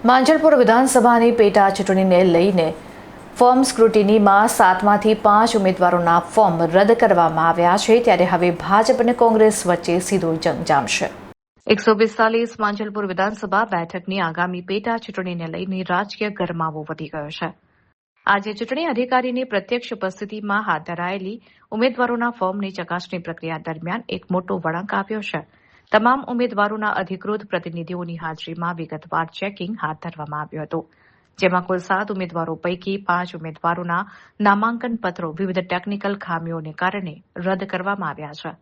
માંજલપુર વિધાનસભાની પેટા ચૂંટણીને લઈને ફોર્મ સ્ક્રુટિનીમાં 7માંથી 5 ઉમેદવારોના ફોર્મ રદ કરવામાં આવ્યા છે, ત્યારે હવે ભાજપ અને કોંગ્રેસ વચ્ચે સીધો જંગ જામશે। 145 માંજલપુર વિધાનસભા બેઠકની આગામી પેટા ચૂંટણીને લઈને રાજકીય ગરમાવો વધી ગયો છે। આજે ચૂંટણી અધિકારીની પ્રત્યક્ષ ઉપસ્થિતિમાં હાથ ધરાયેલી ઉમેદવારોના ફોર્મની ચકાસણી પ્રક્રિયા દરમિયાન એક મોટો વળાંક આવ્યો છે। તમામ ઉમેદવારોના અધિકૃત પ્રતિનિધિઓની હાજરીમાં વિગતવાર ચેકિંગ હાથ ધરવામાં આવ્યું હતું, જેમાં કુલ 7 ઉમેદવારો પૈકી 5 ઉમેદવારોના નામાંકન પત્રો વિવિધ ટેકનિકલ ખામીઓને કારણે રદ કરવામાં આવ્યા છે।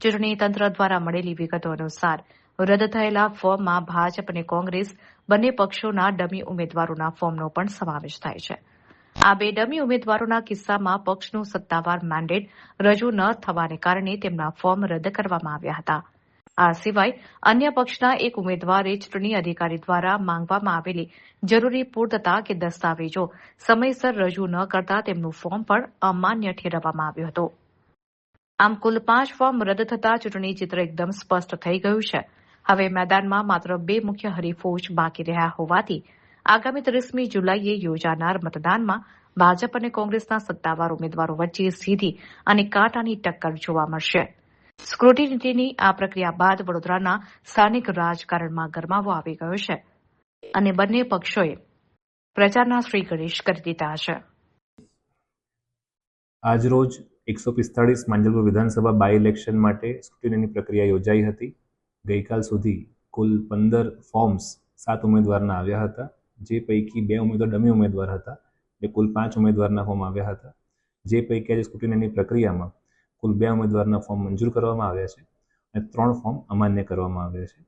ચૂંટણી તંત્ર દ્વારા મળેલી વિગતો અનુસાર રદ થયેલા ફોર્મમાં ભાજપ અને કોંગ્રેસ બંને પક્ષોના ડમી ઉમેદવારોના ફોર્મનો પણ સમાવેશ થાય છે। આ બે ડમી ઉમેદવારોના કિસ્સામાં પક્ષનું સત્તાવાર મેન્ડેટ રજૂ ન થવાને કારણે તેમના ફોર્મ રદ કરવામાં આવ્યા હતા। આ સિવાય અન્ય પક્ષના એક ઉમેદવારે ચૂંટણી અધિકારી દ્વારા માંગવામાં આવેલી જરૂરી પૂર્તતા કે દસ્તાવેજો સમયસર રજૂ ન કરતા તેમનું ફોર્મ પણ અમાન્ય ઠેરવવામાં આવ્યું હતું। આમ કુલ 5 ફોર્મ રદ થતા ચૂંટણી ચિત્ર એકદમ સ્પષ્ટ થઈ ગયું છે। હવે મેદાનમાં માત્ર 2 મુખ્ય હરીફો જ બાકી રહ્યા હોવાથી આગામી 30મી જુલાઈએ યોજાનાર મતદાનમાં ભાજપ અને કોંગ્રેસના સત્તાવાર ઉમેદવારો વચ્ચે સીધી અને કાંટાની ટક્કર જોવા મળશે। સ્ક્રુટિનીની આ પ્રક્રિયા બાદ વડોદરાના સ્થાનિક રાજકારણમાં ગરમાવો આવી ગયો છે અને બંને પક્ષોએ પ્રચારના શ્રી ગણેશ કરી દીધા છે। આજરોજ 145 માંજલપુર વિધાનસભા બાય ઇલેક્શન માટે સ્ક્રુટિનીની પ્રક્રિયા યોજાઈ હતી। ગઈકાલ સુધી કુલ 15 ફોર્મ્સ 7 ઉમેદવારના આવ્યા હતા, જે પૈકી 2 ઉમેદવાર ડમી ઉમેદવાર હતા એટલે કુલ 5 ઉમેદવારના ફોર્મ આવ્યા હતા। જે પૈકી આજે સ્ક્રુટિનીની પ્રક્રિયામાં કુલ 2 ઉમેદવારના ફોર્મ મંજૂર કરવામાં આવ્યા છે અને 3 ફોર્મ અમાન્ય કરવામાં આવ્યા છે।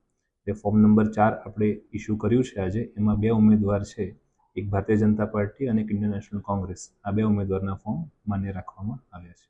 જે ફોર્મ નંબર 4 આપણે ઇસ્યુ કર્યું છે આજે, એમાં 2 ઉમેદવાર છે, એક ભારતીય જનતા પાર્ટી અને એક ઇન્ડિયન નેશનલ કોંગ્રેસ। આ 2 ઉમેદવારના ફોર્મ માન્ય રાખવામાં આવ્યા છે।